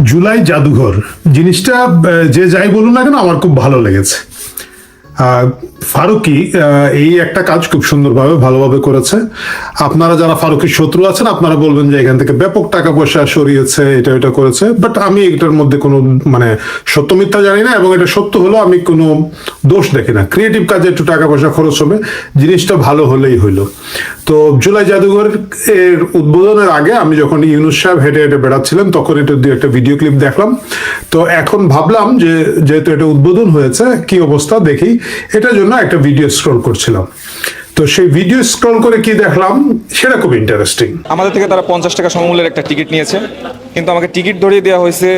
জুলাই জাদুঘর জিনিসটা যে যাই বলুন না কেন আমার খুব ভালো লেগেছে। ফারুকি এই একটা কাজ খুব সুন্দরভাবে ভালোভাবে করেছে। আপনারা যারা ফারুকির শত্রু আছেন আপনারা বলবেন যে এখান থেকে ব্যাপক টাকা পয়সা সরিয়েছে, এটা করেছে, বাট আমি এটার মধ্যে কোনো মানে সত্য মিথ্যা জানি না, এবং এটা সত্য হলো আমি কোনো দোষ দেখি না। ক্রিয়েটিভ কাজে একটু টাকা পয়সা খরচ হবে, জিনিসটা ভালো হলেই হইলো। তো জুলাই জাদুঘর এর উদ্বোধনের আগে আমি যখন ইউনুস সাহেব হেঁটে হেঁটে বেড়াচ্ছিলেন তখন এটা দিয়ে একটা ভিডিও ক্লিপ দেখলাম। তো এখন ভাবলাম যে যেহেতু এটা উদ্বোধন হয়েছে কি অবস্থা দেখি, এটার জন্য একটা ভিডিও স্ক্রল করছিলাম। তো সেই ভিডিও স্ক্রল করে কি দেখলাম সেটা খুব ইন্টারেস্টিং। আমাদের থেকে তারা 50 টাকা সমমূল্যের একটা টিকিট নিয়েছে, কিন্তু আমাকে টিকিট ধরিয়ে দেওয়া হয়েছে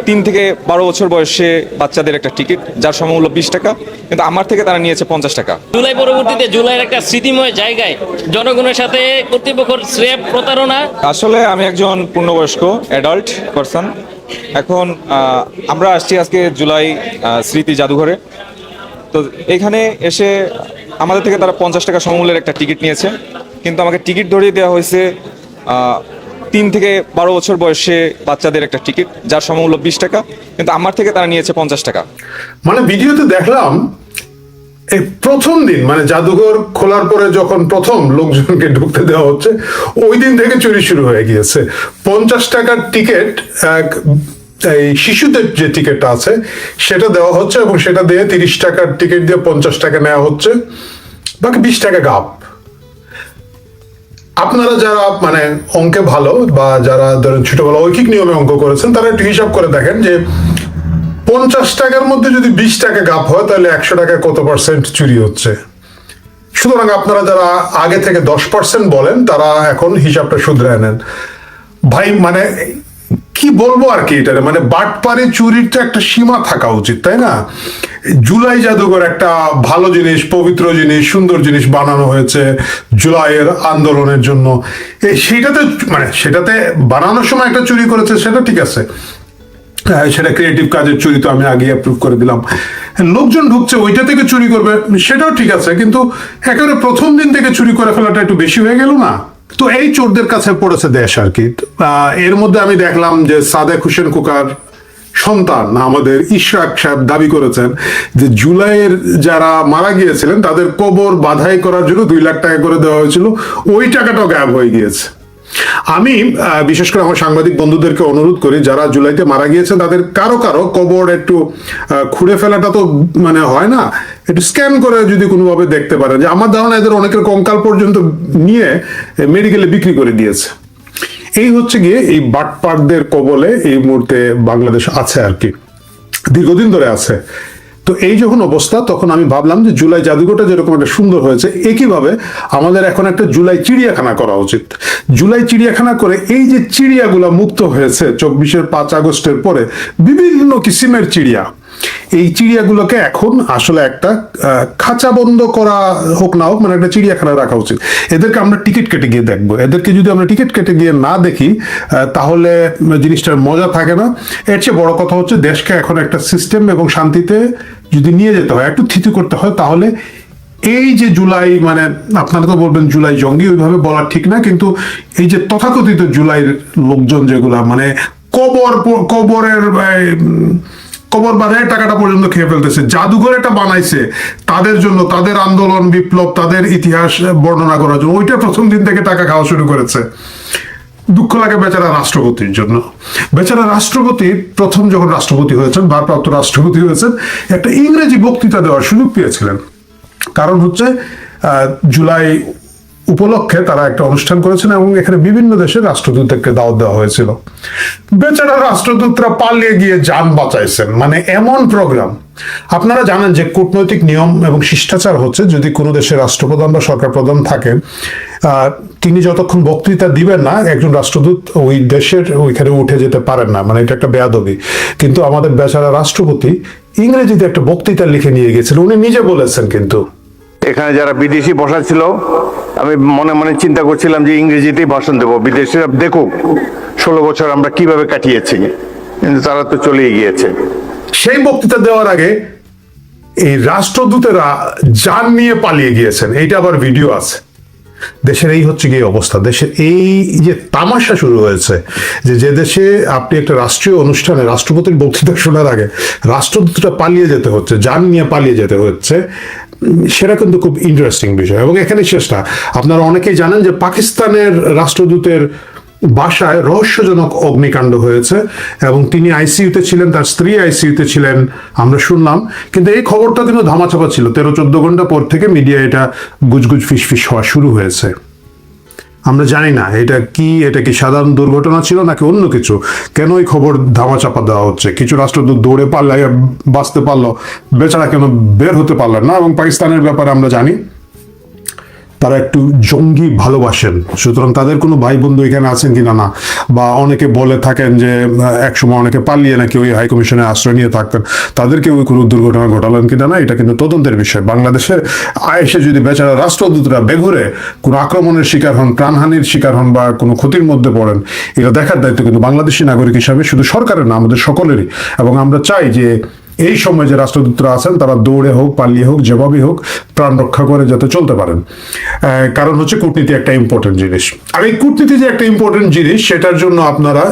3 থেকে 12 বছর বয়সে বাচ্চাদের একটা টিকিট, যার সমমূল্য 20 টাকা, কিন্তু আমার থেকে তারা নিয়েছে 50 টাকা। জুলাই পরবর্তীতে জুলাইয়ের একটা স্মৃতিময় জায়গায় জনগণের সাথে কর্তৃপক্ষের স্রেফ প্রতারণা। আসলে আমি একজন পূর্ণবয়স্ক অ্যাডাল্ট পারসন। এখন আমরা আসছি আজকে জুলাই স্মৃতি জাদুঘরে। তো এখানে এসে আমাদের থেকে তারা 50 টাকা সমমূল্যের একটা টিকিট নিয়েছে, কিন্তু আমাকে টিকিট ধরিয়ে দেওয়া হয়েছে 3 থেকে 12 বছর বয়সে বাচ্চাদের একটা টিকিট, যার সমমূল্য 20 টাকা, কিন্তু আমার থেকে তারা নিয়েছে 50 টাকা। মানে ভিডিওতে দেখলাম এই প্রথম দিন মানে জাদুঘর খোলার পরে যখন প্রথম লোকজনকে ঢুকতে দেওয়া হচ্ছে ওই দিন থেকে চুরি শুরু হয়ে গিয়েছে। 50 টাকার টিকিট এই শিশুদের যে টিকিটটা আছে সেটা দেওয়া হচ্ছে, এবং সেটা দিয়ে 30 টাকার টিকিট দিয়ে 50 টাকা নেওয়া হচ্ছে, বাকি 20 টাকা গাপ। আপনারা যারা মানে অঙ্কে ভালো বা যারা ধরেন ছোটবেলা ঐকিক নিয়মে অঙ্ক করেছেন তারা একটু হিসাব করে দেখেন যে 50 টাকার মধ্যে যদি 20 টাকা গাপ হয় তাহলে 100 টাকায় কত পার্সেন্ট চুরি হচ্ছে। সুতরাং আপনারা যারা আগে থেকে 10% বলেন তারা এখন হিসাবটা শুধরায় নেন ভাই। মানে কি বলবো আর কি, এটা মানে বাটপারে চুরির তো একটা সীমা থাকা উচিত, তাই না? জুলাই জাদুঘর একটা ভালো জিনিস, পবিত্র জিনিস, সুন্দর জিনিস বানানো হয়েছে জুলাইয়ের আন্দোলনের জন্য। সেটাতে বানানোর সময় একটা চুরি করেছে সেটা ঠিক আছে, সেটা ক্রিয়েটিভ কাজের চুরি, তো আমি আগে অ্যাপ্রুভ করে দিলাম। লোকজন ঢুকছে ওইটা থেকে চুরি করবে সেটাও ঠিক আছে, কিন্তু একেবারে প্রথম দিন থেকে চুরি করে ফেলাটা একটু বেশি হয়ে গেল না? তো এই চোরদের কাছে পড়েছে দেশ আর কি। এর মধ্যে আমি দেখলাম যে সাদেক হোসেন খোকার সন্তান আমাদের ইশরাক সাহেব দাবি করেছেন যে জুলাইয়ের যারা মারা গিয়েছিলেন তাদের কবর বাধাই করার জন্য 2 লাখ টাকা করে দেওয়া হয়েছিল, ওই টাকাটাও গায়েব হয়ে গিয়েছে। আমি বিশেষ করে আমার সাংবাদিক বন্ধুদেরকে অনুরোধ করি যারা জুলাইতে মারা গিয়েছেন তাদের কারো কারো কবর একটু খুঁড়ে ফেলাটা তো মানে হয় না, একটু স্ক্যান করে যদি কোনোভাবে দেখতে পারেন। যে আমার ধারণা এদের অনেকের কঙ্কাল পর্যন্ত নিয়ে মেডিকেলে বিক্রি করে দিয়েছে। এই হচ্ছে গিয়ে এই বাটপারদের কবলে এই মুহূর্তে বাংলাদেশ আছে আর কি, দীর্ঘদিন ধরে আছে। তো এই যখন অবস্থা তখন আমি ভাবলাম যে জুলাই জাদুঘরটা যেরকম একটা সুন্দর হয়েছে একইভাবে আমাদের এখন একটা জুলাই চিড়িয়াখানা করা উচিত। জুলাই চিড়িয়াখানা করে এই যে চিড়িয়াগুলা মুক্ত হয়েছে 5 আগস্টের পরে বিভিন্ন কিসিমের চিড়িয়া, এই চিড়িয়াগুলোকে এখন আসলে একটা খাঁচা বন্ধ করা হোক না হোক, মানে একটা চিড়িয়াখানা রাখা উচিত। এদেরকে আমরা টিকিট কেটে গিয়ে দেখবো, এদেরকে যদি আমরা টিকিট কেটে গিয়ে না দেখি তাহলে জিনিসটার মজা থাকে না। এর চেয়ে বড় কথা হচ্ছে দেশকে এখন একটা সিস্টেম এবং শান্তিতে যদি নিয়ে যেতে হয়, একটু থিতু করতে হয়, তাহলে এই যে জুলাই মানে আপনারা তো বলবেন জুলাই জঙ্গি, ওইভাবে বলা ঠিক না, কিন্তু এই যে তথাকথিত জুলাইয়ের লোকজন যেগুলা মানে কবর বাঁধায় টাকাটা পর্যন্ত খেয়ে ফেলতেছে, জাদুঘর এটা বানাইছে তাদের জন্য, তাদের আন্দোলন বিপ্লব, তাদের ইতিহাস বর্ণনা করার জন্য, ওইটা প্রথম দিন থেকে টাকা খাওয়া শুরু করেছে। দুঃখ লাগে বেচারা রাষ্ট্রপতির জন্য। বেচারা রাষ্ট্রপতি প্রথম যখন রাষ্ট্রপতি হয়েছেন, ভারপ্রাপ্ত রাষ্ট্রপতি হয়েছেন, একটা ইংরেজি বক্তৃতা দেওয়ার সুযোগ পেয়েছিলেন। কারণ হচ্ছে জুলাই উপলক্ষে তারা একটা অনুষ্ঠান করেছেন এবং এখানে বিভিন্ন দেশের রাষ্ট্রদূতদেরকে দাওয়াত দেওয়া হয়েছিল। বেচারা রাষ্ট্রদূতরা পালিয়ে গিয়ে যান বাঁচাইছেন, মানে এমন প্রোগ্রাম। আপনারা জানেন যে কূটনৈতিক নিয়ম এবং শিষ্টাচার হচ্ছে যদি কোনো দেশের রাষ্ট্রপ্রধান বা সরকার প্রধান থাকে, তিনি যতক্ষণ বক্তৃতা দিবেন না একজন রাষ্ট্রদূত ওই দেশের ওইখানে উঠে যেতে পারেন না, মানে এটা একটা বেয়াদবি। কিন্তু আমাদের বেচারা রাষ্ট্রপতি ইংরেজিতে একটা বক্তৃতা লিখে নিয়ে গেছিলেন, উনি নিজে বলেছেন। কিন্তু এখানে যারা বিদেশি বসা ছিল আমি মনে মনে চিন্তা করছিলাম যে ইংরেজিতেই ভাষণ দেবো, বিদেশিরা দেখুক 16 বছর আমরা কিভাবে কাটিয়েছি, কিন্তু তারা তো চলেই গিয়েছে। সেই বক্তৃতা দেওয়ার আগে এই রাষ্ট্রদূতেরা যান নিয়ে পালিয়ে গিয়েছেন, এইটা আবার ভিডিও আছে। দেশের এই হচ্ছে গিয়ে অবস্থা। দেশের এই যে তামাশা শুরু হয়েছে, যে দেশে আপনি একটা রাষ্ট্রীয় অনুষ্ঠানে রাষ্ট্রপতির বক্তৃতা শোনার আগে রাষ্ট্রদূতটা পালিয়ে যেতে হচ্ছে, যান নিয়ে পালিয়ে যেতে হচ্ছে, সেটা কিন্তু খুব ইন্টারেস্টিং বিষয়। এবং এখানে শেষটা, আপনারা অনেকেই জানেন যে পাকিস্তানের রাষ্ট্রদূতের বাসায় রহস্যজনক অগ্নিকাণ্ড হয়েছে এবং তিনি আইসিইউতে ছিলেন, তার স্ত্রী আইসিইউতে ছিলেন, আমরা শুনলাম। কিন্তু এই খবরটা কিন্তু ধামাচাপা ছিল, 13-14 ঘন্টা পর থেকে মিডিয়া এটা গুজগুজ ফিসফিস হওয়া শুরু হয়েছে। আমরা জানি না এটা কি সাধারণ দুর্ঘটনা ছিল নাকি অন্য কিছু, কেন এই খবর ধামাচাপা দেওয়া হচ্ছে। কিছু রাষ্ট্রদূত দৌড়ে বাঁচতে পারলো, বেচারা কেন বের হতে পারলেন না। এবং পাকিস্তানের ব্যাপারে আমরা জানি তারা একটু জঙ্গি ভালোবাসেন, সুতরাং তাদের কোনো ভাই বন্ধু এখানে আছেন কিনা না, বা অনেকে বলে থাকেন যে একসময় অনেকে পালিয়ে নাকি ওই হাই কমিশনে আশ্রয় নিয়ে থাকতেন, তাদেরকে ওই কোনো দুর্ঘটনা ঘটালেন কিনা না, এটা কিন্তু তদন্তের বিষয়। বাংলাদেশে এসে যদি বেচারা রাষ্ট্রদূতরা বেঘুরে কোনো আক্রমণের শিকার হন, প্রাণহানির শিকার হন বা কোনো ক্ষতির মধ্যে পড়েন, এটা দেখার দায়িত্ব কিন্তু বাংলাদেশি নাগরিক হিসাবে শুধু সরকারের না, আমাদের সকলেরই। এবং আমরা চাই যে এই সময় যে রাষ্ট্রদূতরা আছেন তারা দৌড়ে হোক, পালিয়ে হোক, যেভাবেই হোক প্রাণ রক্ষা করে যাতে চলতে পারেন। কারণ হচ্ছে কূটনীতি একটা ইম্পর্টেন্ট জিনিস। আর এই কূটনীতি যে একটা ইম্পর্টেন্ট জিনিস, সেটার জন্য আপনারা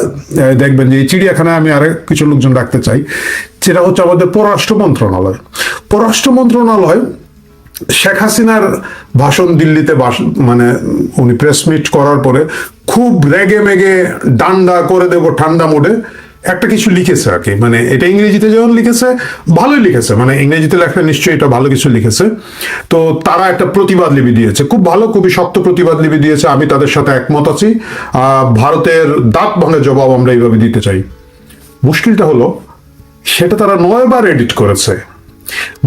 দেখবেন যে এই চিড়িয়াখানায় আমি আরেক কিছু লোকজন রাখতে চাই, যেটা হচ্ছে আমাদের পররাষ্ট্র মন্ত্রণালয়। পররাষ্ট্র মন্ত্রণালয় শেখ হাসিনার ভাষণ দিল্লিতে মানে উনি প্রেস মিট করার পরে খুব রেগে মেগে ডান্ডা করে দেব ঠান্ডা মোডে একটা কিছু লিখেছে আর কি। মানে এটা ইংরেজিতে যখন লিখেছে ভালোই লিখেছে, মানে ইংরেজিতে লেখলে নিশ্চয়ই এটা ভালো কিছু লিখেছে। তো তারা একটা প্রতিবাদ লিপি দিয়েছে, খুব ভালো, খুবই শক্ত প্রতিবাদ লিপি দিয়েছে। আমি তাদের সাথে একমত আছি। ভারতের দাঁত ভাঙা জবাব আমরা এইভাবে দিতে চাই। মুশকিলটা হলো সেটা তারা 9 বার এডিট করেছে।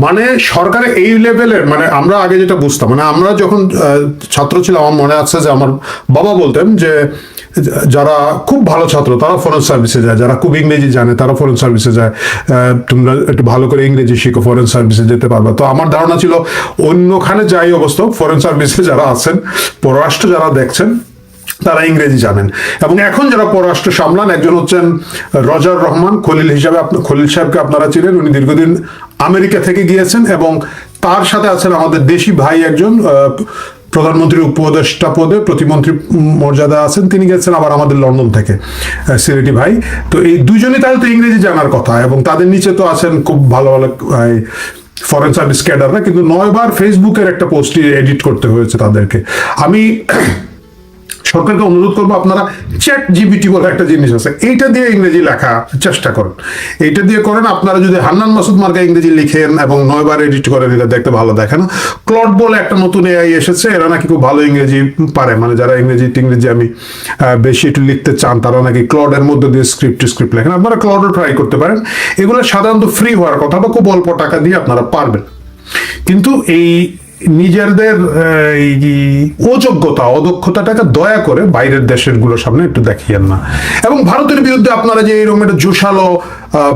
মানে সরকারের এই লেভেলের, মানে আমরা আগে যেটা বুঝতাম, মানে আমরা যখন ছাত্র ছিলাম, আমার মনে আছে যে আমার বাবা বলতেন যে যারা খুব ভালো ছাত্র তারা ফরেন সার্ভিসে যায়, যারা খুব ইংরেজি জানে তারা ফরেন সার্ভিসে যায়, তোমরা একটু ভালো করে ইংরেজি শিখো, ফরেন সার্ভিসে যেতে পারবে। তো আমার ধারণা ছিল অন্যখানে যাই অবস্থা, ফরেন সার্ভিসে যারা আছেন, পররাষ্ট্র যারা দেখছেন, তারা ইংরেজি জানেন। এবং এখন যারা পররাষ্ট্র সামলান, একজন হচ্ছেন রজার রহমান খলিল হিসাবে, খলিল সাহেবকে আপনারা চিনেন, উনি দীর্ঘদিন আমেরিকা থেকে গিয়েছেন এবং তার সাথে আছেন আমাদের দেশি ভাই একজন, প্রধানমন্ত্রীর উপদেষ্টা পদে প্রতিমন্ত্রী মর্যাদা আছেন, তিনি গেছেন আবার আমাদের লন্ডন থেকে, সিলেটি ভাই। তো এই দুজনই তাহলে তো ইংরেজি জানার কথা, এবং তাদের নিচে তো আছেন খুব ভালো ভালো ফরেন সার্ভিস ক্যাডাররা, কিন্তু 9 বার ফেসবুকের একটা পোস্ট এডিট করতে হয়েছে তাদেরকে। আমি সরকারকে অনুরোধ করবো, আপনারা চ্যাট জিপিটি বলে একটা জিনিস আছে, এইটা দিয়ে ইংরেজি লেখা চেষ্টা করেন, এইটা দিয়ে করেন। আপনারা যদি হান্নান মাসুদ মার্কা ইংরেজি লিখেন এবং 9 বার এডিট করেন, এটা দেখতে ভালো দেখে না। ক্লড বলে একটা নতুন এআই এসেছে, এরা নাকি খুব ভালো ইংরেজি পারে, মানে যারা ইংরেজি আমি বেশি একটু লিখতে চান তারা নাকি ক্লডের মধ্যে দিয়ে স্ক্রিপ্ট লেখেন। আপনারা ক্লডও ট্রাই করতে পারেন। এগুলো সাধারণত ফ্রি হওয়ার কথা বা খুব অল্প টাকা দিয়ে আপনারা পারবেন। কিন্তু এই নিজেদের অযোগ্যতা অদক্ষতাটাকে দয়া করে বাইরের দেশের গুলোর সামনে একটু দেখিয়েন না। এবং ভারতের বিরুদ্ধে আপনারা যে এরকম একটা জোশালো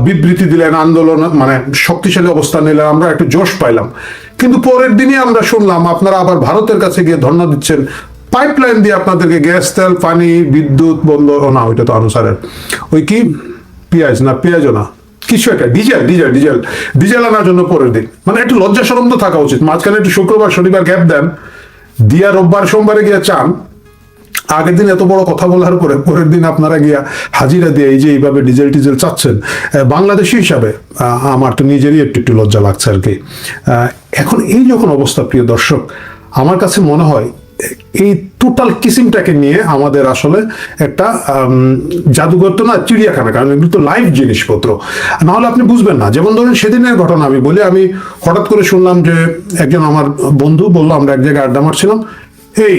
বিবৃতি দিলেন, আন্দোলন মানে শক্তিশালী অবস্থান নিলেন, আমরা একটু জোশ পাইলাম, কিন্তু পরের দিনই আমরা শুনলাম আপনারা আবার ভারতের কাছে গিয়ে ধর্ণা দিচ্ছেন, পাইপলাইন দিয়ে আপনাদেরকে গ্যাস, তেল, পানি, বিদ্যুৎ বন্ধ না, ওইটা তো আনুসারের ওই কি পেঁয়াজও না, কিছু একটা ডিজেল আনার জন্য পরের দিন। মানে একটু লজ্জা শরম তো থাকা উচিত। মাঝখানে একটু শুক্রবার শনিবার গ্যাপ দেন, দিয়া রোববার সোমবারে গিয়ে চান, আগের দিন এত বড় কথা বলার পরে পরের দিন আপনারা গিয়া হাজিরা দিয়ে এই যে এইভাবে ডিজেল চাচ্ছেন, বাংলাদেশি হিসাবে আমার তো নিজেরই একটু লজ্জা লাগছে আর কি। এখন এই যখন অবস্থা, প্রিয় দর্শক, আমার কাছে মনে হয় এই টোটাল কিসিমটাকে নিয়ে আমাদের আসলে একটা জাদুঘর তো না, চিড়িয়াখানা, কারণ এগুলো তো লাইভ জিনিসপত্র, নাহলে আপনি বুঝবেন না। যেমন ধরুন সেদিনের ঘটনা আমি বলি, আমি হঠাৎ করে শুনলাম যে একজন আমার বন্ধু বললো, আমরা এক জায়গায় আড্ডা মারছিলাম, এই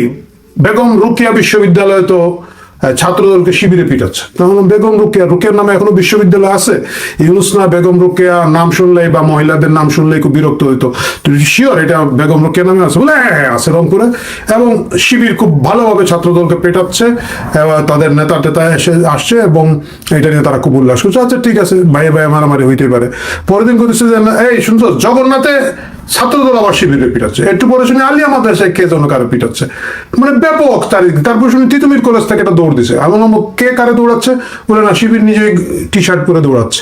বেগম রোকেয়া বিশ্ববিদ্যালয়ে তো ছাত্রদলকে শিবিরে পিটাচ্ছে। তখন বেগম রোকেয়ার নামে এখনো বিশ্ববিদ্যালয় আছে? ইউনুস না বেগম রোকেয়া নাম শুনলেই বা মহিলাদের নাম শুনলেই খুব বিরক্ত হইতো, শিওর এটা বেগম রোকেয়ার নামে আছে? বলে হ্যাঁ আছে রংপুরে। এবং শিবির খুব ভালোভাবে ছাত্রদলকে পেটাচ্ছে, তাদের নেতা টেতা আসছে এবং এটা নিয়ে তারা খুব উল্লাস করছে। আচ্ছা ঠিক আছে, ভাইয়ে মারামারি হইতে পারে। পরের দিন করতেছে যে এই শুনছো, জগন্নাথে ছাত্রদল আবার শিবিরে পিটাচ্ছে, একটু পরে শুনে আলিয়া মাদ্রাসায় কে যেন কারে পিটাচ্ছে, মানে ব্যাপক তারপর শুনে তিতুমির কলেজ থেকে একটা দৌড় দিছে। এমন কে কারে দৌড়াচ্ছে? বলে না, শিবির নিজে টি শার্ট পরে দৌড়াচ্ছে।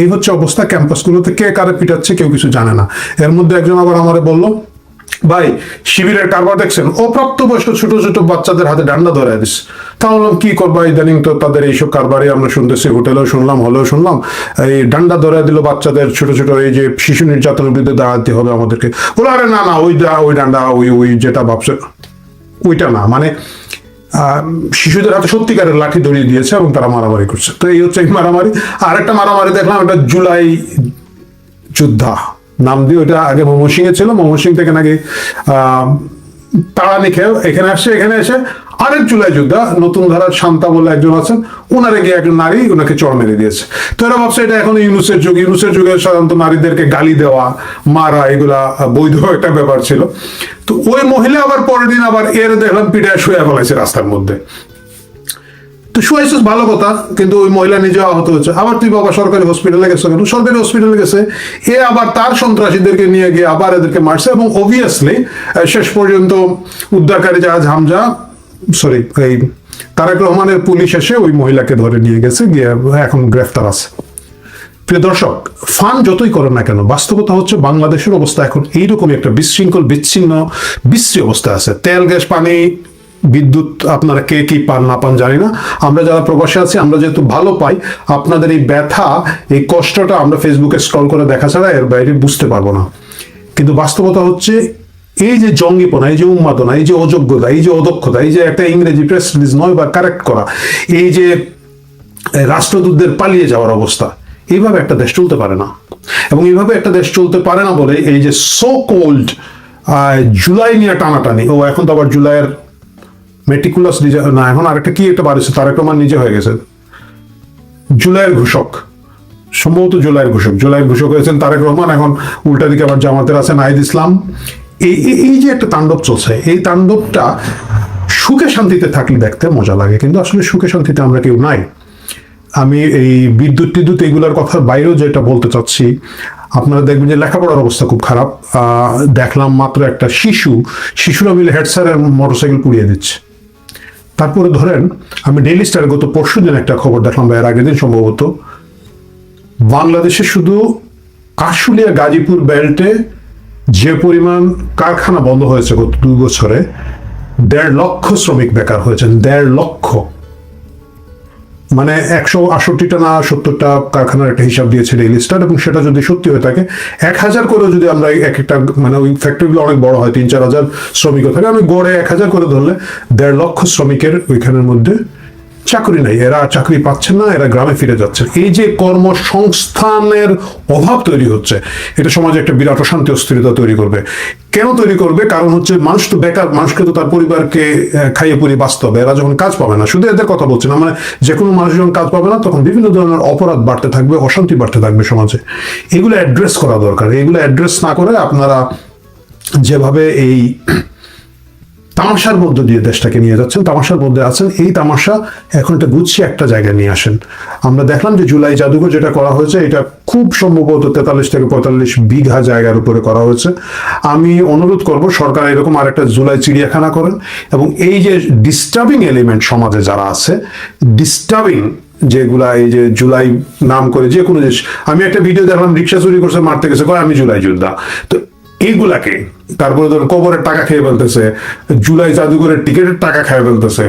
এই হচ্ছে অবস্থা ক্যাম্পাসগুলোতে, কে কারে পিটাচ্ছে কেউ কিছু জানে না। এর মধ্যে একজন আবার আমারে বললো ভাই শিবিরের কারবার দেখছেন, অপ্রাপ্তবয়স্ক ছোট ছোট বাচ্চাদের হাতে ডান্ডা ধরে দিস। তা বললাম কি করবো, ইদানিং তো তাদের এইসব কারবারই আমরা শুনতেছি, হোটেলেও শুনলাম, হলেও শুনলাম, এই ডান্ডা ধরে দিল বাচ্চাদের ছোট ছোট, এই যে শিশু নির্যাতনের বিরুদ্ধে দাঁড়াতে হবে আমাদেরকে। বলে আরে না না, ওই ডান্ডা ওই যেটা ভাবছে ওইটা না, মানে শিশুদের হাতে সত্যিকারের লাঠি ধরিয়ে দিয়েছে এবং তারা মারামারি করছে। তো এই হচ্ছে মারামারি। আর একটা মারামারি দেখলাম, এটা জুলাই যোদ্ধা নাম দিয়ে, ওইটা আগে ময়মনসিংহে ছিল, ময়মনসিংহ থেকে নাকি তাড়ানি খেয়ে এখানে আসছে, এখানে এসে আরেক জুলাই যোদ্ধা নতুন ধারার শান্তা বলে একজন আছেন, ওনারে গিয়ে একজন নারী ওনাকে চড় মেরে দিয়েছে। তো এরা ভাবছে এটা এখন ইউনুসের যুগ, ইউনুসের যুগে সাধারণত নারীদেরকে গালি দেওয়া, মারা, এগুলা বৈধ একটা ব্যাপার ছিল। তো ওই মহিলা আবার পরের দিন আবার এর দেখলাম পিঠায় শুয়ে ফেলাইছে রাস্তার মধ্যে। তো শুয়েছিস ভালো কথা, কিন্তু ওই মহিলা নিজে আহত হচ্ছে। আবার তুই বাবা সরকারি হসপিটালে গেছে কেন? সরকারি হসপিটালে গেছে, এ আবার তার সন্ত্রাসীদেরকে নিয়ে গিয়ে আবার এদেরকে মারছে, এবং অবভিয়াসলি শেষ পর্যন্ত উদ্ধারকারী জাহাজ হামজা, সরি এই তারেক রহমানের পুলিশ এসে ওই মহিলাকে ধরে নিয়ে গেছে, গিয়ে এখন গ্রেফতার আছে। প্রিয় দর্শক, ফান যতই করেন না কেন, বাস্তবতা হচ্ছে বাংলাদেশের অবস্থা এখন এইরকমই একটা বিশৃঙ্খল, বিচ্ছিন্ন, বিশ্রী অবস্থা আছে। তেল, গ্যাস, পানি, বিদ্যুৎ আপনারা কে কি পান না পান জানি না। আমরা যারা প্রবাসে আছি, আমরা যেহেতু ভালো পাই, আপনাদের এই ব্যথা, এই কষ্টটা আমরা ফেসবুকে স্ক্রল করে দেখা ছাড়া এর বাইরে বুঝতে পারবো না। কিন্তু বাস্তবতা হচ্ছে এই যে জঙ্গিপনা, এই যে উন্মাদনা, এই যে অযোগ্যতা, এই যে অদক্ষতা, এই যে একটা ইংরেজি প্রেস রিলিজ 9 বার কারেক্ট করা, এই যে রাষ্ট্রদূতদের পালিয়ে যাওয়ার অবস্থা, এইভাবে একটা দেশ চলতে পারে না। এবং এইভাবে একটা দেশ চলতে পারে না বলে এই যে সো কোল্ড জুলাই নিয়ে টানাটানি, ও এখন তো আবার জুলাইয়ের মেটিকুলাস না, এখন আরেকটা কি একটা বার হয়েছে, তারেক রহমান নিজে হয়ে গেছে জুলাইয়ের ঘোষক, সম্ভবত জুলাইয়ের ঘোষক হয়েছেন তারেক রহমান। এখন উল্টা দিকে আবার জামাতের আছে নাহিদ ইসলাম। এই যে একটা তাণ্ডব চলছে, এই তাণ্ডবটা সুখে শান্তিতে থাকলে দেখতে মজা লাগে, কিন্তু আসলে সুখে শান্তিতে আমরা কেউ নাই। আমি এই বিদ্যুৎ এগুলোর কথার বাইরেও যেটা বলতে চাচ্ছি, আপনারা দেখবেন যে লেখাপড়ার অবস্থা খুব খারাপ। দেখলাম মাত্র একটা শিশুরা মিলে হেড স্যারের মোটরসাইকেল পুড়িয়ে দিচ্ছে। তারপরে ধরেন আমি ডেইলি স্টারে গত পরশুদিন একটা খবর দেখলাম, বা এর আগের দিন সম্ভবত, বাংলাদেশে শুধু আশুলিয়া গাজীপুর বেল্টে যে পরিমাণ কারখানা বন্ধ হয়েছে গত 2 বছরে, 1.5 লক্ষ শ্রমিক বেকার হয়েছেন। 1.5 লক্ষ, মানে 168টা না 70টা কারখানার একটা হিসাব দিয়েছে ডেইলি স্টার। এবং সেটা যদি সত্যি হয়ে থাকে, 1000 করে যদি আমরা এক একটা, মানে ওই ফ্যাক্টরিগুলো অনেক বড় হয়, 3-4 হাজার শ্রমিকও থাকে, আমি গড়ে 1000 করে ধরলে 1.5 লক্ষ শ্রমিকের ওইখানের মধ্যে চাকরি নাই, এরা চাকরি পাচ্ছেন না, এরা গ্রামে ফিরে যাচ্ছেন। এই যে কর্মসংস্থানের অভাব তৈরি হচ্ছে, এটা সমাজে একটা বিরাট অশান্তি, অস্থিরতা তৈরি করবে। কেন তৈরি করবে? কারণ হচ্ছে মানুষ তো বেকার, মানুষকে তো তার পরিবারকে খাইয়ে পরিয়ে বাঁচতে হবে। এরা যখন কাজ পাবে না, শুধু এদের কথা বলছি না, মানে যে কোনো মানুষ যখন কাজ পাবে না, তখন বিভিন্ন ধরনের অপরাধ বাড়তে থাকবে, অশান্তি বাড়তে থাকবে সমাজে। এগুলো অ্যাড্রেস করা দরকার। এগুলো অ্যাড্রেস না করে আপনারা যেভাবে এই তামাশার মধ্যে দিয়ে দেশটাকে নিয়ে যাচ্ছেন, তামাশার মধ্যে আছেন, এই তামাশা এখন এটা গুছিয়ে একটা জায়গায় নিয়ে আসেন। আমরা দেখলাম যে জুলাই জাদুঘর যেটা করা হয়েছে, এটা খুব সম্ভবত 43 থেকে 45 বিঘা জায়গার উপরে করা হয়েছে। আমি অনুরোধ করব সরকার এরকম আরেকটা জুলাই চিড়িয়াখানা করেন, এবং এই যে ডিস্টার্বিং এলিমেন্ট সমাজে যারা আছে, ডিস্টার্বিং যেগুলা, এই যে জুলাই নাম করে যে কোনো জিনিস, আমি একটা ভিডিও দেখলাম, রিক্সা চুরি করছে, মারতে গেছে, কয় আমি জুলাই যোদ্ধা। তো এইগুলাকে, তারপরে ধরুন কবরের টাকা খেয়ে ফেলতেছে, জুলাই জাদুঘরের টিকিটের টাকা খেয়ে ফেলতেছে,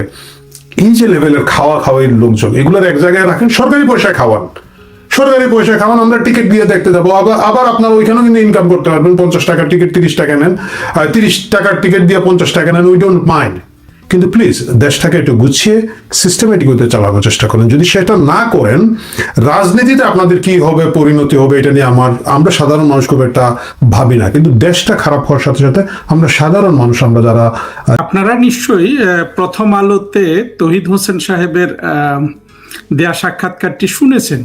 এই যে লেভেলের খাওয়াই লোকজন, এগুলোর এক জায়গায় রাখেন, সরকারি পয়সায় খাওয়ান, আমরা টিকিট দিয়ে দেখতে যাবো। আবার আপনার ওইখানেও কিন্তু ইনকাম করতে পারবেন। 50 টাকার টিকিট 30 টাকা নেন, 30 টাকার টিকিট দিয়ে 50 টাকা নেন, উই ডোন্ট মাইন্ড। কিন্তু প্লিজ দেশটাকে একটু গুছিয়ে সিস্টেমেটিক হতে চালানোর চেষ্টা করেন। যদি সেটা না করেন, রাজনীতিতে আপনাদের কি হবে, পরিণতি হবে, এটা নিয়ে আমরা সাধারণ মানুষ খুব একটা ভাবি না, কিন্তু দেশটা খারাপ হওয়ার সাথে সাথে আমরা সাধারণ মানুষ, আমরা যারা, আপনারা নিশ্চয়ই প্রথম আলোতে তহিদ হোসেন সাহেবের দেয়া সাক্ষাৎকারটি শুনেছেন।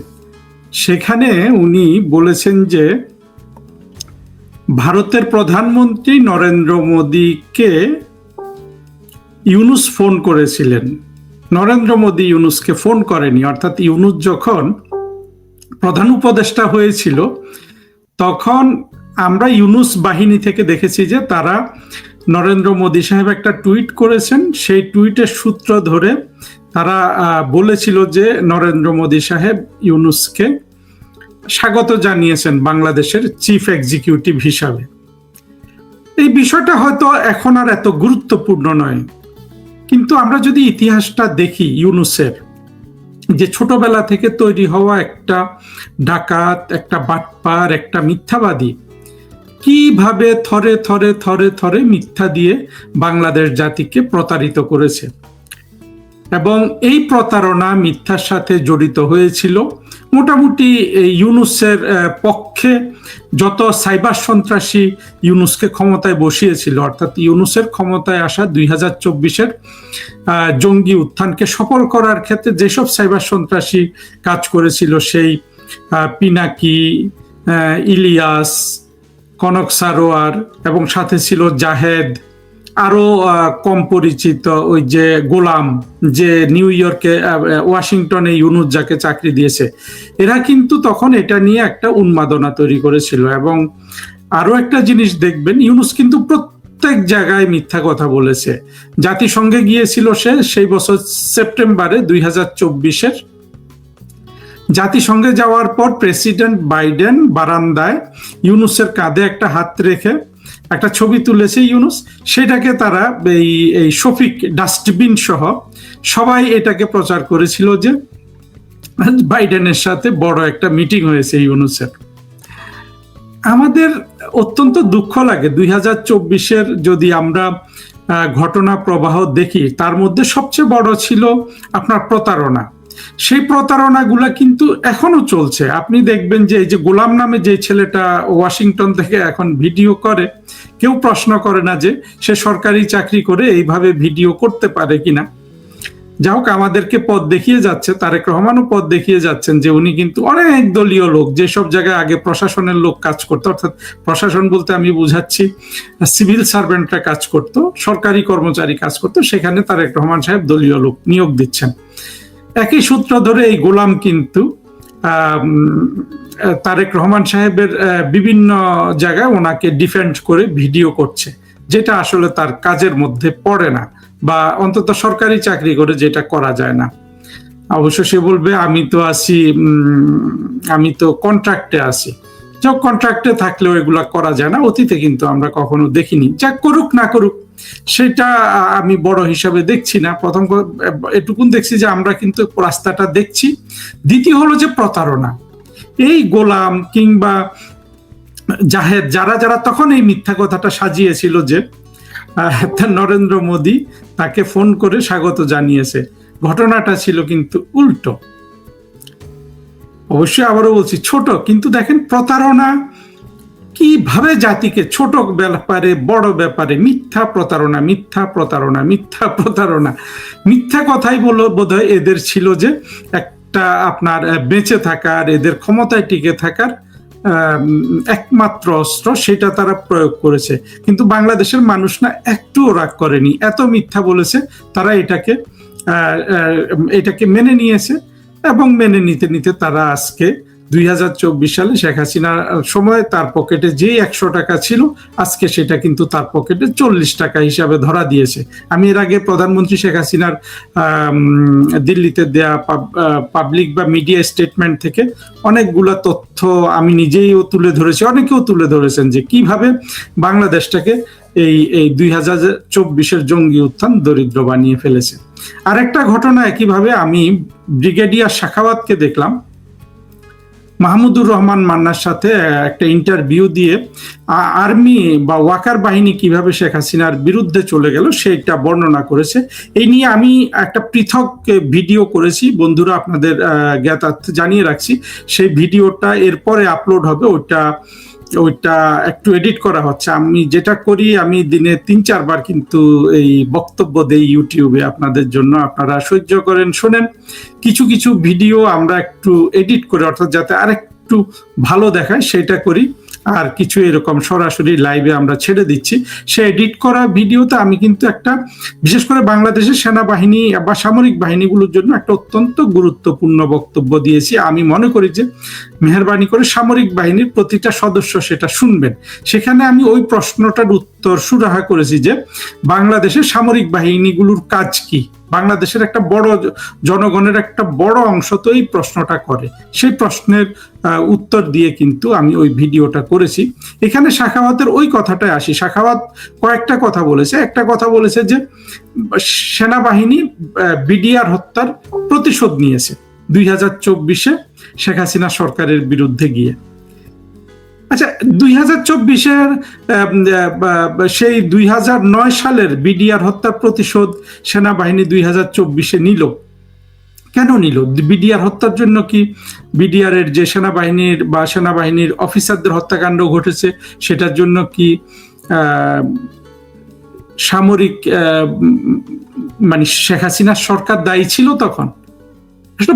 সেখানে উনি বলেছেন যে ভারতের প্রধানমন্ত্রী নরেন্দ্র মোদীকে ইউনুস ফোন করেছিলেন, নরেন্দ্র মোদী ইউনুসকে ফোন করেনি। অর্থাৎ ইউনুস যখন প্রধান উপদেষ্টা হয়েছিল, তখন আমরা ইউনুস বাহিনী থেকে দেখেছি যে তারা, নরেন্দ্র মোদী সাহেব একটা টুইট করেছেন, সেই টুইটের সূত্র ধরে তারা বলেছিল যে নরেন্দ্র মোদী সাহেব ইউনুসকে স্বাগত জানিয়েছেন বাংলাদেশের চিফ এক্সিকিউটিভ হিসাবে। এই বিষয়টা হয়তো এখন আর এত গুরুত্বপূর্ণ নয়, কিন্তু আমরা যদি ইতিহাসটা দেখি ইউনূসের, যে ছোটবেলা থেকে তৈরি হওয়া একটা ডাকাত, একটা বাটপার, একটা মিথ্যাবাদী, কিভাবে থরে থরে থরে থরে মিথ্যা দিয়ে বাংলাদেশ জাতিকে প্রতারিত করেছে। এবং এই প্রতারণা মিথ্যার সাথে জড়িত হয়েছিল মোটামুটি ইউনূসের পক্ষে যত সাইবার সন্ত্রাসী ইউনূসকে ক্ষমতায় বসিয়েছিল, অর্থাৎ ইউনূসের ক্ষমতায় আসা 2024-এর জঙ্গি উত্থানকে সফল করার ক্ষেত্রে যেসব সাইবার সন্ত্রাসী কাজ করেছিল, সেই পিনাকি, ইলিয়াস, কনক সারোয়ার এবং সাথে ছিল জাহেদ, আরো কম পরিচিত ওই যে গোলাম, যে নিউ ইয়র্কে ওয়াশিংটনে ইউনূস যাকে চাকরি দিয়েছে, এরা কিন্তু তখন এটা নিয়ে একটা উন্মাদনা তৈরি করেছিল। এবং আরো একটা জিনিস দেখবেন, ইউনূস কিন্তু প্রত্যেক জায়গায় মিথ্যা কথা বলেছে। জাতিসংঘে গিয়েছিল সে সেই বছর সেপ্টেম্বরে 2024-এর। জাতিসংঘে যাওয়ার পর প্রেসিডেন্ট বাইডেন বারান্দায় ইউনূসের কাঁধে একটা হাত রেখে একটা ছবি তুলেছে ইউনূস, সেটাকে তারা এই শফিক ডাস্টবিন সহ সবাই এটাকে প্রচার করেছিল যে বাইডেনের সাথে বড় একটা মিটিং হয়েছে ইউনূসের। আমাদের অত্যন্ত দুঃখ লাগে 2024-এর যদি আমরা ঘটনা প্রবাহ দেখি, তার মধ্যে সবচেয়ে বড় ছিল আপনার প্রতারণা। সেই প্রতারণাগুলা কিন্তু এখনো চলছে। আপনি দেখবেন যে এই যে গোলাম নামে যে ছেলেটা ওয়াশিংটন থেকে এখন ভিডিও করে, কেউ প্রশ্ন করে না যে সে সরকারি চাকরি করে এইভাবে ভিডিও করতে পারে কিনা। যা হোক, আমাদেরকে পথ দেখিয়ে যাচ্ছে, তারেক রহমানও পথ দেখিয়ে যাচ্ছেন যে উনি কিন্তু অনেক দলীয় লোক, যেসব জায়গায় আগে প্রশাসনের লোক কাজ করতো, অর্থাৎ প্রশাসন বলতে আমি বুঝাচ্ছি সিভিল সার্ভেন্টরা কাজ করতো, সরকারি কর্মচারী কাজ করতো, সেখানে তারেক রহমান সাহেব দলীয় লোক নিয়োগ দিচ্ছেন। একই সূত্র ধরে এই গোলাম কিন্তু তারেক রহমান সাহেবের বিভিন্ন জায়গায় ওনাকে ডিফেন্ড করে ভিডিও করছে, যেটা আসলে তার কাজের মধ্যে পড়ে না, বা অন্তত সরকারি চাকরি করে যেটা করা যায় না। অবশ্য সে বলবে আমি তো কন্ট্রাক্টে আছি। যা কন্ট্রাক্টে থাকলেও এগুলা করা যায় না, অতীতে কিন্তু আমরা কখনো দেখিনি। যা করুক না করুক সেটা আমি বড় হিসাবে দেখছি না। প্রথম এটুকুন দেখছি যে আমরা কিন্তু রাস্তাটা দেখছি। দ্বিতীয় হলো যে প্রতারণা, এই গোলাম কিংবা জাহেদ যারা যারা তখন এই মিথ্যা কথাটা সাজিয়েছিল যে নরেন্দ্র মোদী তাকে ফোন করে স্বাগত জানিয়েছে, ঘটনাটা ছিল কিন্তু উল্টো। অবশ্যই আবারও বলছি ছোট, কিন্তু দেখেন প্রতারণা কিভাবে জাতিকে ছোট ব্যাপারে বড় ব্যাপারে মিথ্যা প্রতারণা, মিথ্যা প্রতারণা, মিথ্যা প্রতারণা, মিথ্যা কথাই বোধহয় এদের ছিল যে একটা আপনার বেঁচে থাকার, এদের ক্ষমতায় টিকে থাকার একমাত্র অস্ত্র, সেটা তারা প্রয়োগ করেছে। কিন্তু বাংলাদেশের মানুষ না একটুও রাগ করেনি, এত মিথ্যা বলেছে তারা এটাকে মেনে নিয়েছে। এবং মেনে নিতে নিতে তারা আজকে 2024 সালে শেখ হাসিনার সময় তার পকেটে যে 100 টাকা ছিল, আজকে সেটা কিন্তু তার পকেটে 40 টাকা হিসাবে ধরা দিয়েছে। আমি এর আগে প্রধানমন্ত্রী শেখ হাসিনার দিল্লিতে দেয়া পাবলিক বা মিডিয়া স্টেটমেন্ট থেকে অনেকগুলো তথ্য আমি নিজেইও তুলে ধরেছি, অনেকেও তুলে ধরেছেন যে কিভাবে বাংলাদেশটাকে এই 2024-এর জঙ্গি উত্থান দরিদ্র বানিয়ে ফেলেছে। আরেকটা ঘটনা একইভাবে আমি ব্রিগেডিয়ার সাখাওয়াতকে দেখলাম মাহমুদুর রহমান মান্নার সাথে একটা ইন্টারভিউ দিয়ে আর্মি বা ওয়াকার বাহিনী কিভাবে শেখ হাসিনার বিরুদ্ধে চলে গেল সেটা বর্ণনা করেছে। এই নিয়ে আমি একটা পৃথক ভিডিও করেছি, বন্ধুরা আপনাদের জ্ঞাতার্থে জানিয়ে রাখছি। সেই ভিডিওটা এরপরে আপলোড হবে, ওইটা একটু এডিট করা হচ্ছে। আমি যেটা করি, আমি দিনে 3-4 বার কিন্তু এই বক্তব্য দেই ইউটিউবে আপনাদের জন্য, আপনারা সহ্য করেন, শোনেন। কিছু কিছু ভিডিও আমরা একটু এডিট করে, অর্থাৎ যাতে আরেকটু ভালো দেখায় সেটা করি, আর কিছু এরকম সরাসরি লাইভে আমরা ছেড়ে দিচ্ছি। সে এডিট করা ভিডিওতে আমি কিন্তু একটা, বিশেষ করে বাংলাদেশের সেনাবাহিনী বা সামরিক বাহিনীগুলোর জন্য একটা অত্যন্ত গুরুত্বপূর্ণ বক্তব্য দিয়েছি। আমি মনে করি যে মেহেরবানি করে সামরিক বাহিনীর প্রতিটা সদস্য সেটা শুনবেন। সেখানে আমি ওই প্রশ্নটার উত্তর সুরাহা করেছি যে বাংলাদেশের সামরিক বাহিনীগুলোর কাজ কি, বাংলাদেশের একটা বড় জনগণের একটা বড় অংশ তো এই প্রশ্নটা করে। সেই প্রশ্নের উত্তর দিয়ে কিন্তু আমি ওই ভিডিওটা করেছি। এখানে সাখাওয়াতের ওই কথাটায় আসি। সাখাওয়াত কয়েকটা কথা বলেছে। একটা কথা বলেছে যে সেনাবাহিনী বিডিআর হত্যার প্রতিশোধ নিয়েছে 2024-এ শেখ হাসিনা সরকারের বিরুদ্ধে গিয়ে। আচ্ছা, 2024-এর সেই 2009 সালের বিডিআর হত্যার প্রতিশোধ সেনাবাহিনী 2024-এ নিল। কেন নিল? বিডিআর হত্যার জন্য কি বিডিআর এর যে সেনাবাহিনীর অফিসারদের হত্যাকাণ্ড ঘটেছে সেটার জন্য কি সামরিক মানে শেখ হাসিনার সরকার দায়ী ছিল তখন?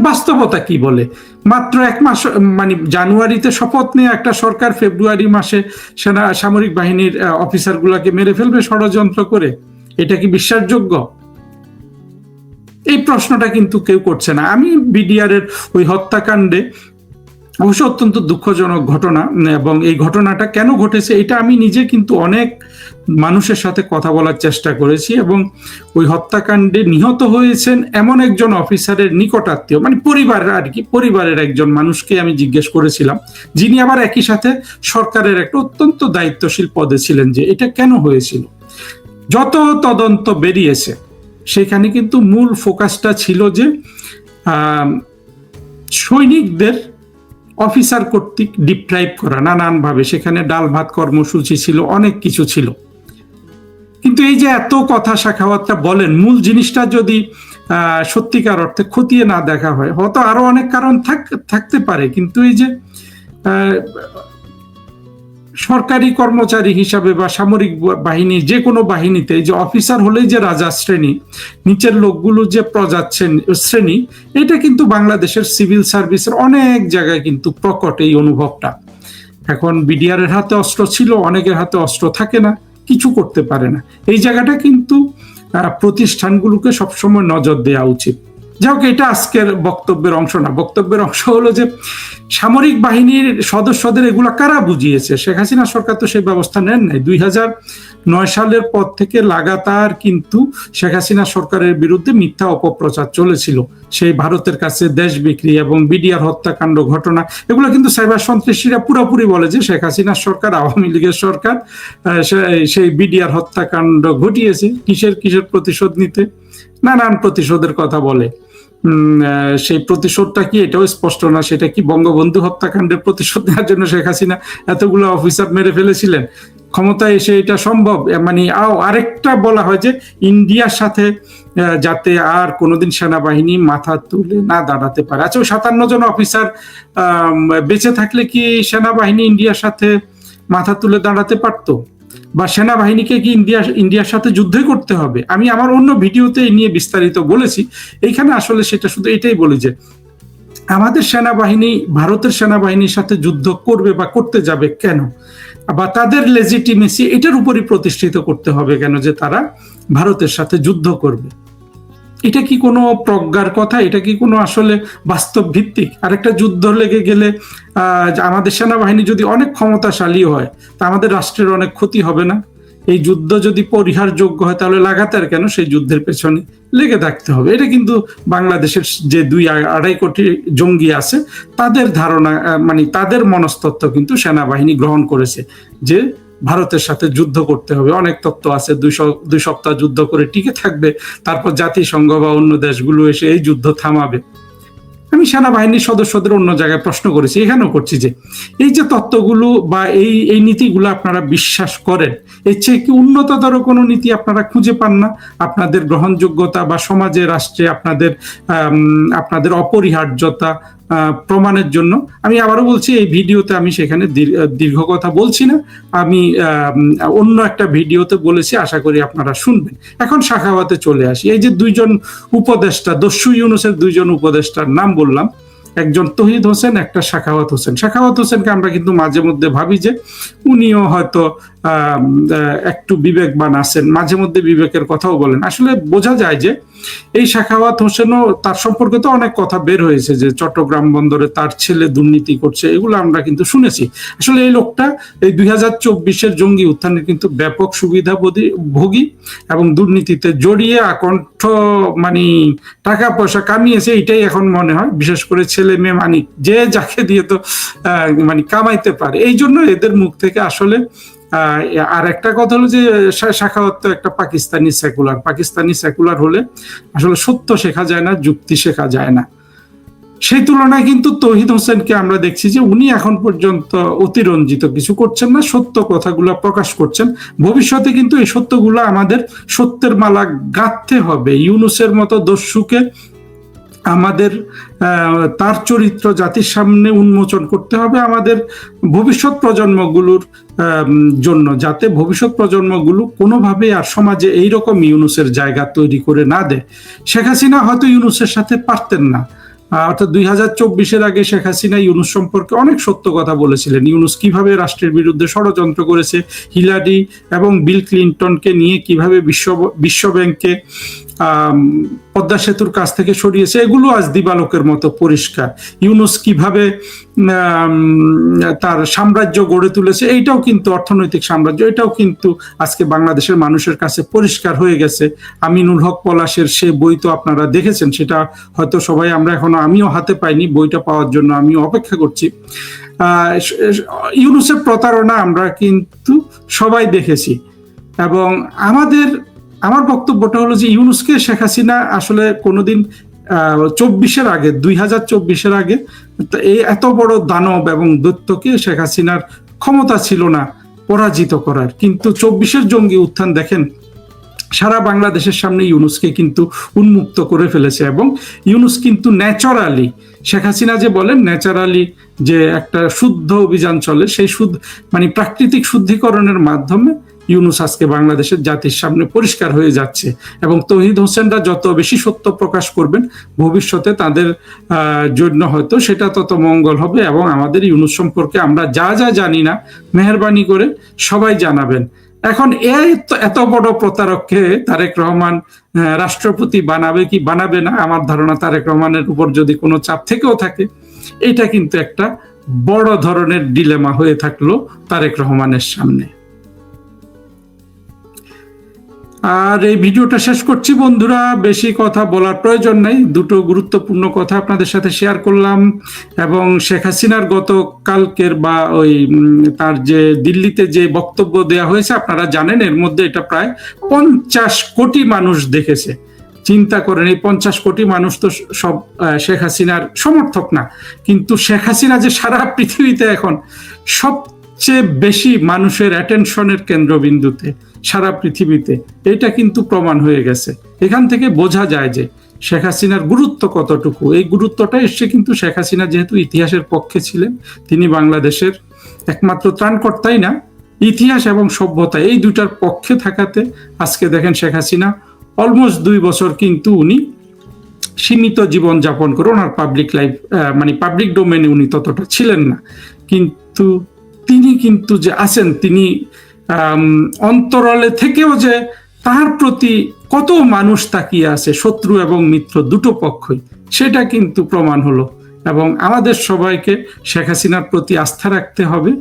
বাস্তবতা কি বলে? মাত্র 1 মাস মানে জানুয়ারিতে শপথ নিয়ে একটা সরকার ফেব্রুয়ারি মাসে সামরিক বাহিনীর অফিসার গুলাকে মেরে ফেলবে ষড়যন্ত্র করে? এটা কি বিশ্বাসযোগ্য? এই প্রশ্নটা কিন্তু কেউ করছে না। আমি বিডিআর এর ওই হত্যাকাণ্ডে অবশ্য অত্যন্ত দুঃখজনক ঘটনা, এবং এই ঘটনাটা কেন ঘটেছে এটা আমি নিজে কিন্তু অনেক মানুষের সাথে কথা বলার চেষ্টা করেছি, এবং ওই হত্যাকাণ্ডে নিহত হয়েছেন এমন একজন অফিসারের নিকটাত্মীয়, মানে পরিবারের আর কি, পরিবারের একজন মানুষকে আমি জিজ্ঞেস করেছিলাম, যিনি আবার একই সাথে সরকারের একটা অত্যন্ত দায়িত্বশীল পদে ছিলেন, যে এটা কেন হয়েছিল। যত তদন্ত বেরিয়েছে সেখানে কিন্তু মূল ফোকাসটা ছিল যে সৈনিকদের অফিসার কর্তৃক ডিপ্রাইভ করা নানানভাবে। সেখানে ডাল ভাত কর্মসূচি ছিল, অনেক কিছু ছিল। কিন্তু এই যে এত কথা সাখাওয়াতটা বলেন, মূল জিনিসটা যদি সত্যিকার অর্থে খতিয়ে না দেখা হয়, হয়তো আরো অনেক কারণ থাকতে পারে, কিন্তু এই যে সরকারি কর্মচারী হিসাবে বা সামরিক বাহিনী, যে কোনো বাহিনীতে যে অফিসার হলেই যে রাজা শ্রেণী, নিচের লোকগুলো যে প্রজা শ্রেণী, এটা কিন্তু বাংলাদেশের সিভিল সার্ভিসের অনেক জায়গায় কিন্তু প্রকট এই অনুভবটা। এখন বিডিআর এর হাতে অস্ত্র ছিল, অনেকের হাতে অস্ত্র থাকে না, কিছু করতে পারে না। এই জায়গাটা কিন্তু প্রতিষ্ঠানগুলোকে সবসময় নজর দেওয়া উচিত। যাই হোক, এটা আজকের বক্তব্যের অংশ না। বক্তব্যের অংশ হলো যে সামরিক বাহিনীর সদস্যদের এগুলা কারা বুঝিয়েছে? শেখ হাসিনা সরকার তো সেই ব্যবস্থা নেন নাই। 2009 সালের পর থেকে লাগাতার কিন্তু শেখ হাসিনা সরকারের বিরুদ্ধে মিথ্যা অপপ্রচার চলেছিল। সেই ভারতের কাছে দেশ বিক্রি এবং বিডিআর হত্যাকাণ্ড ঘটনা, এগুলো কিন্তু সাইবার সন্ত্রাসীরা পুরোপুরি বলে যে শেখ হাসিনার সরকার, আওয়ামী লীগের সরকার সেই বিডিআর হত্যাকাণ্ড ঘটিয়েছে। কিসের প্রতিশোধ নিতে? নানান প্রতিশোধের কথা বলে। সেই প্রতিশোধটা কি এটাও স্পষ্ট না। সেটা কি বঙ্গবন্ধু হত্যাকাণ্ডের প্রতিশোধ নেওয়ার জন্য শেখ হাসিনা এতগুলো অফিসার মেরে ফেলেছিলেন? ক্ষমতায় এসে এটা সম্ভব? মানে আরেকটা বলা হয় যে ইন্ডিয়ার সাথে যাতে আর কোনোদিন সেনাবাহিনী মাথা তুলে না দাঁড়াতে পারে। আচ্ছা, 57 জন অফিসার বেঁচে থাকলে কি সেনাবাহিনী ইন্ডিয়ার সাথে মাথা তুলে দাঁড়াতে পারতো? বা সেনাবাহিনীকে কি ইন্ডিয়ার সাথে যুদ্ধই করতে হবে? আমি আমার অন্য ভিডিওতে এই নিয়ে বিস্তারিত বলেছি। এইখানে আসলে সেটা শুধু এটাই বলি যে আমাদের সেনাবাহিনী ভারতের সেনাবাহিনীর সাথে যুদ্ধ করবে বা করতে যাবে কেন, বা তাদের লেজিটিমেসি এটার উপরই প্রতিষ্ঠিত করতে হবে কেন যে তারা ভারতের সাথে যুদ্ধ করবে? এটা কি কোনো প্রজ্ঞার কথা? এটা কি কোনো আসলে বাস্তব ভিত্তিক? আরেকটা যুদ্ধ লেগে গেলে আমাদের সেনাবাহিনী যদি অনেক ক্ষমতাশালী হয় তা আমাদের রাষ্ট্রের অনেক ক্ষতি হবে না? এই যুদ্ধ যদি পরিহারযোগ্য হয় তাহলে লাগাতার কেন সেই যুদ্ধের পেছনে লেগে থাকতে হবে? এটা কিন্তু বাংলাদেশের যে 2-2.5 কোটি জঙ্গি আছে তাদের ধারণা, মানে তাদের মনস্তত্ত্ব কিন্তু সেনাবাহিনী গ্রহণ করেছে যে ভারতের সাথে যুদ্ধ করতে হবে। অনেক তত্ত্ব আছে, 2 সপ্তাহ যুদ্ধ করে টিকে থাকবে, তারপর জাতিসংঘ বা অন্য দেশগুলো এসে এই যুদ্ধ থামাবে। আমি সেনাবাহিনীর সদস্যদের অন্য জায়গায় প্রশ্ন করেছি, এখানেও করছি যে এই যে তত্ত্বগুলো বা এই নীতিগুলো আপনারা বিশ্বাস করেন, এর চেয়ে কি উন্নততর কোনো নীতি আপনারা খুঁজে পান না আপনাদের গ্রহণযোগ্যতা বা সমাজে রাষ্ট্রে আপনাদের অপরিহার্যতা প্রমাণের জন্য? আমি আবারও বলছি, এই ভিডিওতে আমি সেখানে দীর্ঘ কথা বলছি না, আমি অন্য একটা ভিডিওতে বলেছি, আশা করি আপনারা শুনবেন। এখন সাখাওয়াতে চলে আসি। এই যে 2 জন উপদেষ্টা, দস্যু ইউনূসের 2 জন উপদেষ্টার নাম বললাম, একজন তৌহিদ হোসেন, একটা সাখাওয়াত হোসেন। সাখাওয়াত হোসেনকে আমরা কিন্তু মাঝে মধ্যে ভাবি যে উনিও হয়তো একটু বিবেকবান আছেন, মাঝে মধ্যে বিবেকের কথাও বলেন। আসলে বোঝা যায় যে এই সাখাওয়াত হোসেনও, তার সম্পর্কে তো অনেক কথা বের হয়েছে যে চট্টগ্রাম বন্দরে তার ছেলে দুর্নীতি করছে, এগুলো আমরা কিন্তু শুনেছি। আসলে এই লোকটা এই 2024-এর জঙ্গি উত্থানের কিন্তু ব্যাপক সুবিধাভোগী এবং দুর্নীতিতে জড়িয়ে আকণ্ঠ মানে টাকা পয়সা কামিয়েছে, এটাই এখন মনে হয়। বিশেষ করে ছেলে মেয়ে মানিক, যে যাকে দিয়ে তো মানে কামাইতে পারে। এই জন্য এদের মুখ থেকে আসলে আর একটা কথা হলো যে সাখাওয়াত তো একটা পাকিস্তানি সেকুলার হলে আসলে সত্য শেখা যায় না, যুক্তি শেখা যায় না। সেই তুলনায় কিন্তু তৌহিদ হোসেনকে আমরা দেখছি যে উনি এখন পর্যন্ত অতিরঞ্জিত কিছু করছেন না, সত্য কথাগুলো প্রকাশ করছেন। ভবিষ্যতে কিন্তু এই সত্যগুলো আমাদের সত্যের মালা গাঁথতে হবে। ইউনূসের মতো দস্যুকে আমাদের তার চরিত্র জাতির সামনে উন্মোচন করতে হবে আমাদের ভবিষ্যৎ প্রজন্মগুলোর জন্য, যাতে ভবিষ্যৎ প্রজন্মগুলো কোনোভাবে আর সমাজে এইরকম ইউনূসের জায়গা তৈরি করে না দেয়। শেখ হাসিনা হয়তো ইউনূসের সাথে পারতেন না, অর্থাৎ 2024-এর আগে শেখ হাসিনা ইউনূস সম্পর্কে অনেক সত্য কথা বলেছিলেন। ইউনূস কিভাবে রাষ্ট্রের বিরুদ্ধে ষড়যন্ত্র করেছে, হিলারি এবং বিল ক্লিনটনকে নিয়ে কিভাবে বিশ্বব্যাংকে পদ্মা সেতুর কাছ থেকে সরিয়েছে, এগুলো আজ দিবালোকের মতো পরিষ্কার। ইউনূস কিভাবে তার সাম্রাজ্য গড়ে তুলেছে, এইটাও কিন্তু অর্থনৈতিক সাম্রাজ্য, এটাও কিন্তু আজকে বাংলাদেশের মানুষের কাছে পরিষ্কার হয়ে গেছে। আমিনুল হক পলাশের সে বই তো আপনারা দেখেছেন, সেটা হয়তো সবাই, আমরা এখনো, আমিও হাতে পাইনি, বইটা পাওয়ার জন্য আমিও অপেক্ষা করছি। ইউনূসের প্রতারণা আমরা কিন্তু সবাই দেখেছি। এবং আমার বক্তব্যটা হলো যে ইউনূসকে শেখ হাসিনা আসলে কোনোদিন 2024-এর আগে এই এত বড় দানব এবং দৈত্যকে শেখ হাসিনার ক্ষমতা ছিল না পরাজিত করার। কিন্তু 24-এর জঙ্গি উত্থান দেখেন সারা বাংলাদেশের সামনে ইউনূসকে কিন্তু উন্মুক্ত করে ফেলেছে। এবং ইউনূস কিন্তু ন্যাচারালি, শেখ হাসিনা যে বলেন ন্যাচারালি যে একটা শুদ্ধ অভিযান চলে, সেই মানে প্রাকৃতিক শুদ্ধিকরণের মাধ্যমে ইউনূস আজকে বাংলাদেশের জাতির সামনে পরিষ্কার হয়ে যাচ্ছে। এবং তৌহিদ হোসেনরা যত বেশি সত্য প্রকাশ করবেন ভবিষ্যতে তাদের জন্য হয়তো সেটা তত মঙ্গল হবে। এবং আমাদের ইউনূস সম্পর্কে আমরা যা যা জানি না, মেহেরবানি করে সবাই জানাবেন। এখন এত বড় প্রতারককে তারেক রহমান রাষ্ট্রপতি বানাবে কি বানাবে না, আমার ধারণা তারেক রহমানের উপর যদি কোনো চাপ থেকেও থাকে, এটা কিন্তু একটা বড় ধরনের ডিলেমা হয়ে থাকলো তারেক রহমানের সামনে। আর এই ভিডিওটা শেষ করছি বন্ধুরা, বেশি কথা বলার প্রয়োজন নাই, দুটো গুরুত্বপূর্ণ কথা আপনাদের সাথে শেয়ার করলাম। এবং শেখ হাসিনার গতকালকের বা ওই তার যে দিল্লিতে যে বক্তব্য দেয়া হয়েছে আপনারা জানেন, এর মধ্যে এটা প্রায় 50 কোটি মানুষ দেখেছে। চিন্তা করেন, এই 50 কোটি মানুষ তো সব শেখ হাসিনার সমর্থক না, কিন্তু শেখ হাসিনা যে সারা পৃথিবীতে এখন সবচেয়ে বেশি মানুষের অ্যাটেনশনের কেন্দ্রবিন্দুতে সারা পৃথিবীতে, এটা কিন্তু প্রমাণ হয়ে গেছে। এখান থেকে বোঝা যায় যে শেখ হাসিনার গুরুত্ব কতটুকু। এই গুরুত্বটা এসছে কিন্তু শেখ হাসিনা যেহেতু ইতিহাসের পক্ষে ছিলেন, তিনি বাংলাদেশের একমাত্র ত্রাণকর্তাই না, ইতিহাস এবং সভ্যতা এই দুটার পক্ষে থাকাতে আজকে দেখেন শেখ হাসিনা অলমোস্ট 2 বছর কিন্তু উনি সীমিত জীবন যাপন করে, ওনার পাবলিক লাইফ মানে পাবলিক ডোমেনে উনি ততটা ছিলেন না, কিন্তু তিনি কিন্তু যে আছেন, তিনি অন্তরালে থেকেও যে তার প্রতি কত মানুষ তাকিয়ে আছে, শত্রু এবং মিত্র দুটো পক্ষই, সেটা কিন্তু প্রমাণ হলো। এবং আমাদের সবাইকে শেখ হাসিনার প্রতি আস্থা রাখতে হবে।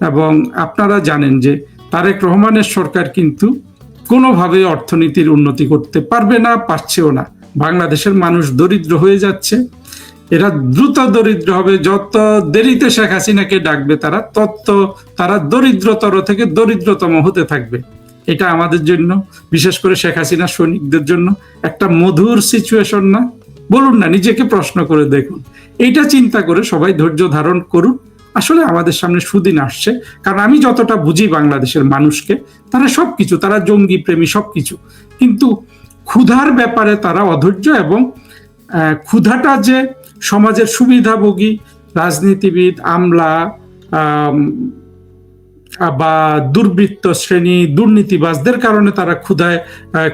এবং আপনারা জানেন যে তারেক রহমানের সরকার কিন্তু কোনোভাবে অর্থনীতির উন্নতি করতে পারবে না, পারছেও না। বাংলাদেশের মানুষ দরিদ্র হয়ে যাচ্ছে, এরা দ্রুত দরিদ্র হবে। যত দেরিতে শেখ হাসিনাকে ডাকবে তারা দরিদ্রতর থেকে দরিদ্রতম হতে থাকবে। এটা আমাদের জন্য, বিশেষ করে শেখ হাসিনা সৈনিকদের জন্য একটা মধুর সিচুয়েশন না? বলুন না, নিজেকে প্রশ্ন করে দেখুন। এইটা চিন্তা করে সবাই ধৈর্য ধারণ করুন। আসলে আমাদের সামনে সুদিন আসছে, কারণ আমি যতটা বুঝি বাংলাদেশের মানুষকে, তারা সবকিছু, তারা জঙ্গি প্রেমী সবকিছু, কিন্তু ক্ষুধার ব্যাপারে তারা অধৈর্য। এবং ক্ষুধাটা যে সমাজের সুবিধাভোগী রাজনীতিবিদ, আমলা বা দুর্বৃত্ত শ্রেণী, দুর্নীতিবাজদের কারণে তারা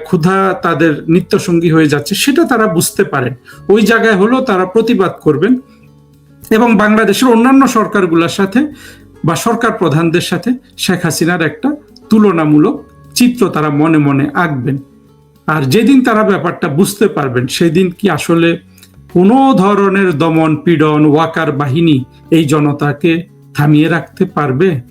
ক্ষুধা তাদের নিত্যসঙ্গী হয়ে যাচ্ছে, সেটা তারা বুঝতে পারেন। ওই জায়গায় হলো তারা প্রতিবাদ করবেন। এবং বাংলাদেশের অন্যান্য সরকারগুলোর সাথে বা সরকার প্রধানদের সাথে শেখ হাসিনার একটা তুলনামূলক চিত্র তারা মনে মনে আঁকবেন। আর যেদিন তারা ব্যাপারটা বুঝতে পারবেন সেদিন কি আসলে কোনো ধরনের দমন পীড়ন ওয়াকার বাহিনী এই জনতাকে থামিয়ে রাখতে পারবে?